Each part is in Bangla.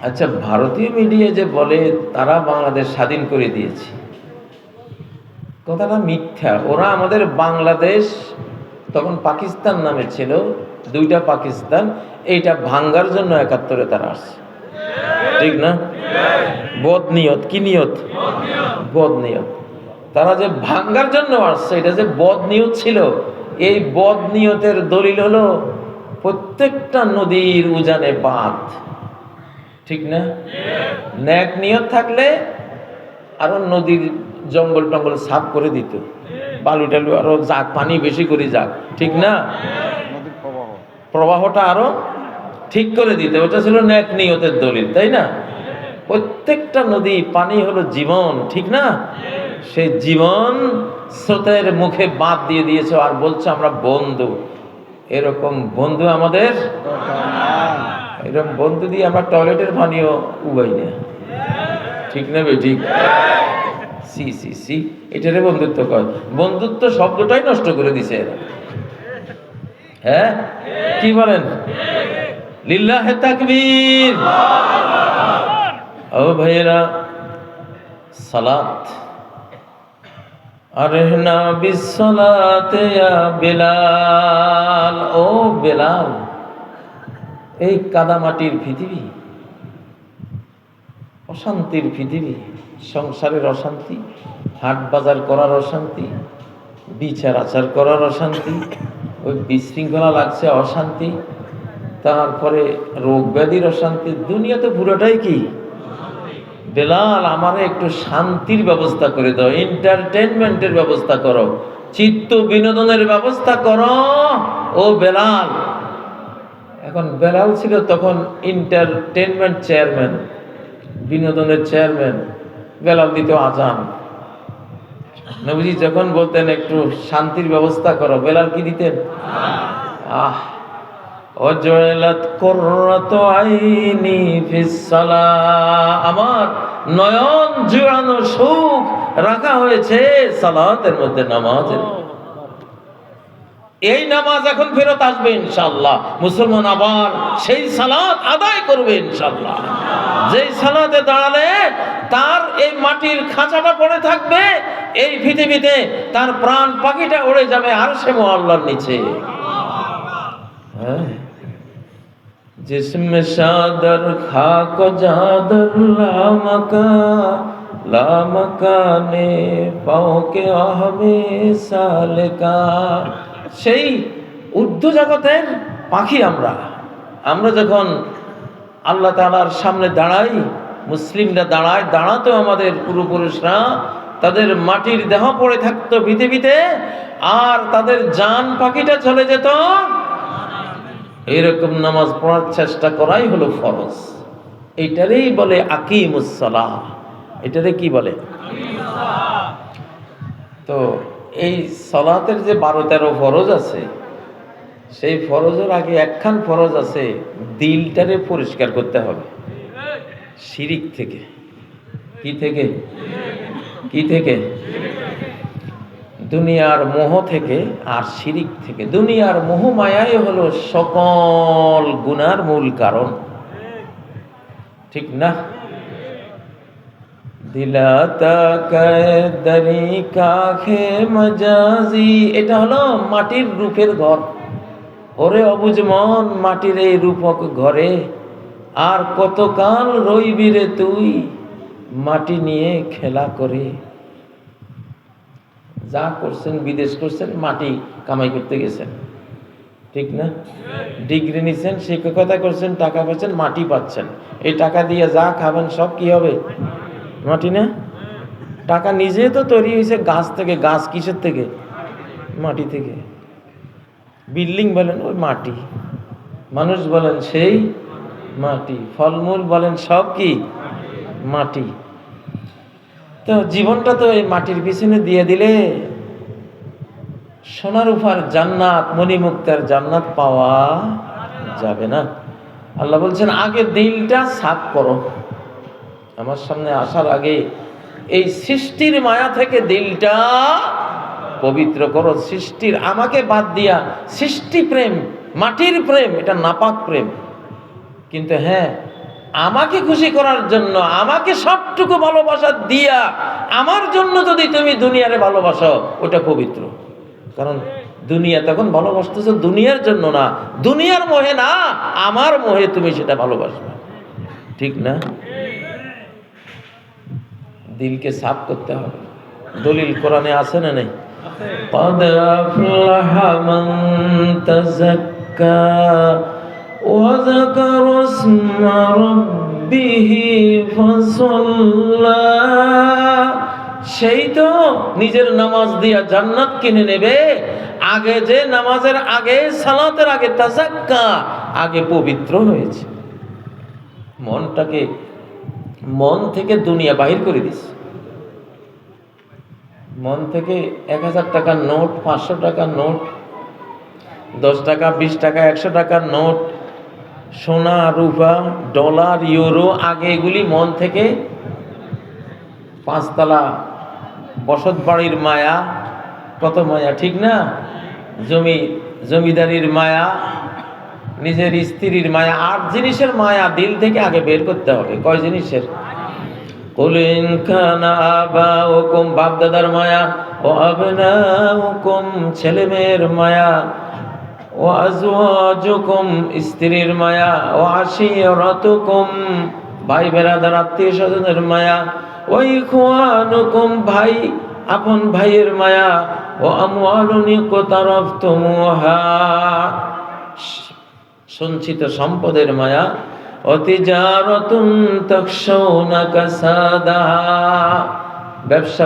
আচ্ছা, ভারতীয় মিডিয়া যে বলে তারা বাংলাদেশ স্বাধীন করে দিয়েছে, কথাটা মিথ্যা। ওরা আমাদের বাংলাদেশ তখন পাকিস্তান নামে ছিল, দুইটা পাকিস্তান, এইটা ভাঙ্গার জন্য ৭১-এ তারা আসছে, ঠিক না? বদনিয়ত, কি নিয়ত? বদনিয়ত। তারা যে ভাঙ্গার জন্য আসছে, এটা যে বদনিয়ত ছিল, এই বদনিয়তের দলিল হলো প্রত্যেকটা নদীর উজানে বাঁধ, ঠিক না? ন্যাক নিয়ত থাকলে আরো নদীর জঙ্গল টঙ্গল সাফ করে দিত, বালু টালু আরো যাক, পানি বেশি করে যাক, ঠিক না? প্রবাহটা আরো ঠিক করে দিত, ওটা ছিল ন্যাক নিয়তের দলিল, তাই না? প্রত্যেকটা নদী, পানি হলো জীবন, ঠিক না? সেই জীবন স্রোতের মুখে বাঁধ দিয়ে দিয়েছে, আর বলছে আমরা বন্ধু। এরকম বন্ধু আমাদের, এরকম বন্ধু দিয়ে আমরা টয়লেটের পানিও উবাই না, ঠিক না বে? ঠিক। সি সি সি, এটারে বন্ধুত্ব কয়? বন্ধুত্ব শব্দটাই নষ্ট করে দিছে এরা। হ্যাঁ, কি বলেন? লিল্লাহে তাকবীর। ও ভাইয়েরা, সালাত, আরহনা বিসসালাতে ইয়া বেলাল। ও বেলাল, এই কাদামাটির পৃথিবী, অশান্তির পৃথিবী, সংসারের অশান্তি, হাট বাজার করার অশান্তি, বিচার আচার করার অশান্তি, ওই বিশৃঙ্খলা লাগছে অশান্তি, তারপরে রোগ ব্যাধির অশান্তি, দুনিয়া তো পুরোটাই কি? বেলাল, আমারে একটু শান্তির ব্যবস্থা করে দাও, এন্টারটেনমেন্টের ব্যবস্থা করো, চিত্ত বিনোদনের ব্যবস্থা করো। ও বেলাল, এখন বেলাল ছিল তখন এন্টারটেনমেন্ট চেয়ারম্যান, বিনোদনের চেয়ারম্যান। বেলাল দিত আজান। নবীজি যখন বলতেন একটু শান্তির ব্যবস্থা করো, বেলাল কি দিতেন? আহ, ওয়াজলাত কুররাতু আইনি ফিস সালাহ, আমার নয়ন জুড়ানো সুখ রাখা হয়েছে সালাতের মধ্যে, নামাজের। এই নামাজ এখন ফেরত আসবে ইনশাআল্লাহ, মুসলমান আবার সেই সালাত আদায় করবে ইনশাআল্লাহ। যেই সালাতে দাঁড়ালে তার এই মাটির খাঁচাটা পড়ে থাকবে, এই পৃথিবীতে তার প্রাণ পাখিটা উড়ে যাবে আরশে মুআল্লার নিচে। হ্যাঁ, जिसमें शादर खाक जादर लामका ने पाओ के आहमे सालेका। সেই ঊর্ধ্ব জগতের পাখি আমরা। আমরা যখন আল্লাহ তাআলার সামনে দাঁড়াই, মুসলিমরা দাঁড়ায়, দাঁড়াতো আমাদের পূর্বপুরুষরা, তাদের মাটির দেহ পড়ে থাকতো পৃথিবীতে, আর তাদের জান পাখিটা চলে যেত। এরকম নামাজ পড়ার চেষ্টা করাই হলো ফরজ। এইটারেই বলে আকিমুস সালাহ। এটারে কি বলে? তো এই সালাতের যে 12-13 ফরজ আছে, সেই ফরজের আগে একখান ফরজ আছে, দিলটারে পরিষ্কার করতে হবে শিরিক থেকে। কি থেকে? কি থেকে? দুনিয়ার মোহ থেকে আর শিরিক থেকে। দুনিয়ার মোহ মায়াই হলো সকল গুনার মূল কারণ, ঠিক না? দিলাতা কায়দারি কাখে মজাজি, এটা হলো মাটির রূপের ঘর। ওরে অবুঝ মন, মাটির এই রূপক ঘরে আর কতকাল রইবি রে তুই মাটি নিয়ে খেলা করে। যা করছেন, বিদেশ করছেন, মাটি কামাই করতে গেছেন, ঠিক না? ডিগ্রি নিচ্ছেন, শিক্ষকতা করছেন, টাকা পাচ্ছেন, মাটি পাচ্ছেন। এই টাকা দিয়ে যা খাবেন সব কি হবে? মাটি না? টাকা নিজে তো তৈরি হয়েছে গাছ থেকে। গাছ কিসের থেকে? মাটি থেকে। বিল্ডিং বলেন ওই মাটি, মানুষ বলেন সেই মাটি, ফলমূল বলেন সব কি মাটি। তো জীবনটা তো এই মাটির পিছনে দিয়ে দিলে সোনার উপর জান্নাত, মণিমুক্তার জান্নাত পাওয়া যাবে না। আল্লাহ বলছেন আগে দিলটা সাফ করো। আমার সামনে আসার আগে এই সৃষ্টির মায়া থেকে দিলটা পবিত্র করো। সৃষ্টির আমাকে বাদ দিয়া সৃষ্টি প্রেম, মাটির প্রেম, এটা নাপাক প্রেম। কিন্তু হ্যাঁ, আমাকে খুশি করার জন্য, আমাকে সবটুকু ভালোবাসা দিয়া আমার জন্য যদি তুমি দুনিয়ারে ভালোবাসো, ওটা পবিত্র। কারণ দুনিয়া তখন ভালোবাসতেছো দুনিয়ার জন্য না, দুনিয়ার মোহে না, আমার মোহে তুমি সেটা ভালোবাসবে। ঠিক না? দিলকে সাফ করতে হবে। দলিল কোরআনে আছে না নেই? قد أفلح من تزكى وذكر اسم ربه فصلى। সেই তো নিজের নামাজ দিয়া জান্নাত কিনে নেবে। আগে যে নামাজের আগে, সালাতের আগে তাজাক্কা, আগে পবিত্র হয়েছে, মনটাকে মন থেকে দুনিয়া বাহির করে দিছে। মন থেকে 1000 টাকার নোট, 500 টাকার নোট, 10 টাকা, 20 টাকা, 100 টাকার নোট, সোনা রূপা, ডলার, ইউরো, আগে এগুলি মন থেকে 5 তলা বসত বাড়ির মায়া, কত মায়া, ঠিক না? জমিদারির মায়া, নিজের স্ত্রীর মায়া, 8 জিনিসের মায়া দিল থেকে আগে বের করতে হবে। কয় জিনিসের? কুল ইন কানা আবাউকুম, বাপ দাদার মায়া, ও আবনাউকুম, ছেলে মেয়ের মায়া, ও আজওয়াজুকুম, স্ত্রীর মায়া, ও আশিরাতুকুম, ভাই বেরাদার আত্মীয় স্বজনের মায়া, ও ইখওয়ানুকুম, ভাই আপন ভাইয়ের মায়া, ও আমওয়ালুন ইকতারাফতুমুহা, সঞ্চিত সম্পদের মায়া, ও তিজারাতুন তাখশাউনা কাসাদাহা, ব্যবসা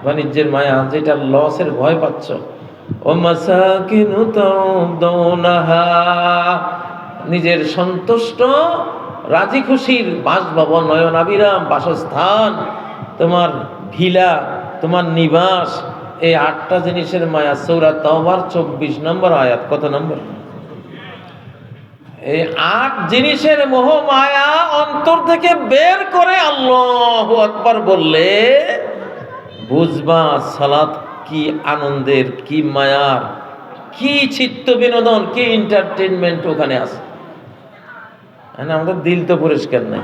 বাণিজ্যের মায়া, যেটা লসের ভয় পাচ্ছ, ও মাসাকিনু তারদাউনাহা, নিজের সন্তুষ্ট রাজি খুশির বাসভবন, নয়নাবিরাম বাসস্থান, তোমার ভিলা, তোমার নিবাস, এই 8টা জিনিসের মায়া। সূরা তাওবার 24 নম্বর আয়াত। কত নম্বর? এই 8 জিনিসের মোহ মায়া অন্তর থেকে বের করে আল্লাহু আকবার বললে বুঝবা সালাত কি আনন্দের, কি মায়ার, কি চিত্ত বিনোদন, কি এন্টারটেইনমেন্ট ওখানে আছে। আমাদের দিল তো পরিষ্কার নাই।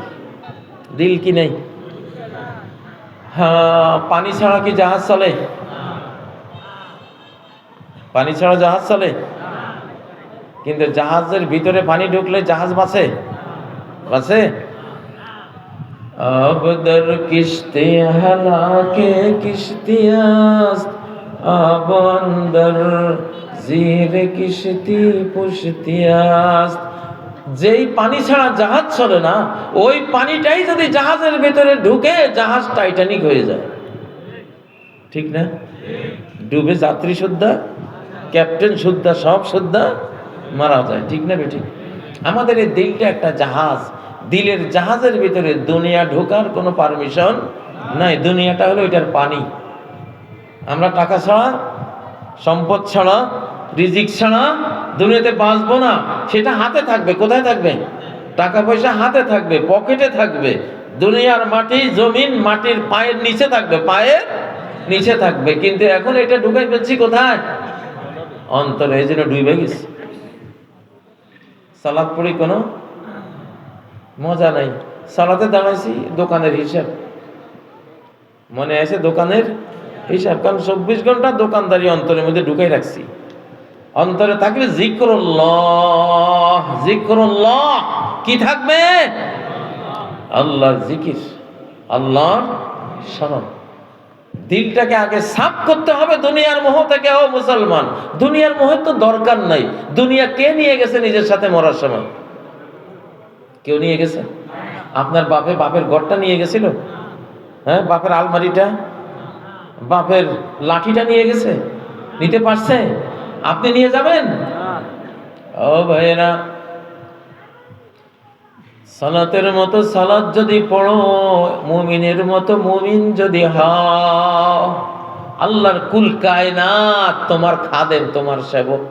দিল কি নেই? হ্যাঁ, পানি ছাড়া কি জাহাজ চলে? পানি ছাড়া জাহাজ চলে? কিন্তু জাহাজের ভিতরে পানি ঢুকলে জাহাজ বাঁচে? আবদর কিস্তি হালাকে কিস্তিয়াস্ত, আবন্দর জিরে কিস্তি পুষ্তিয়াস্ত। যেই পানি ছাড়া জাহাজ চলে না, ওই পানিটাই যদি জাহাজের ভেতরে ঢুকে, জাহাজ টাইটানিক হয়ে যায়। ঠিক না? ডুবে যাত্রী সুদ্ধা, ক্যাপ্টেন সুদ্ধা, সব সুদ্ধা মারা যায়। ঠিক না বেঠিক? আমাদের এই দিলটা একটা জাহাজ। দিলের জাহাজের ভিতরে দুনিয়া ঢোকার কোনো পারমিশন নাই। দুনিয়াটা হলো এটার পানি। আমরা টাকা ছাড়া, সম্পদ ছাড়া, রিজিক ছাড়া দুনিয়াতে বাঁচবো না। সেটা হাতে থাকবে। কোথায় থাকবে? টাকা পয়সা হাতে থাকবে, পকেটে থাকবে। দুনিয়ার মাটি, জমিন মাটির পায়ের নিচে থাকবে, পায়ের নিচে থাকবে। কিন্তু এখন এটা ঢুকাই ফেলছি কোথায়? অন্তরে। এই জন্য ডুবে গেছি। সালাদ পড়ি কোনো মজা নাই। সালাতে দাঁড়াইছি, দোকানের হিসাব মনে আছে, দোকানের হিসাব। কারণ 24 ঘন্টা দোকানদারি অন্তরের মধ্যে ঢুকাই রাখছি। অন্তরে থাকলে জিক্রুল্লাহ, কি থাকবে? আল্লাহর জিকির, আল্লাহর স্মরণ। দিলটাকে আগে সাফ করতে হবে দুনিয়ার মোহ থেকে। ও মুসলমান, দুনিয়ার মোহের তো দরকার নাই। দুনিয়া কে নিয়ে গেছে নিজের সাথে মরার সময়? কেউ নিয়ে গেছে? আপনার বাপের ঘরটা নিয়ে গেছিল? হ্যাঁ, বাপের আলমারিটা, বাপের লাঠিটা নিয়ে গেছে? নিতে পারছে? আপনি নিয়ে যাবেন? ও ভাইয়েরা, সালাতের মতো সালাত যদি পড়ো, মুমিনের মতো মুমিন যদি হও, আল্লাহর কুল কায়নাত তোমার খাদেম, তোমার সেবক।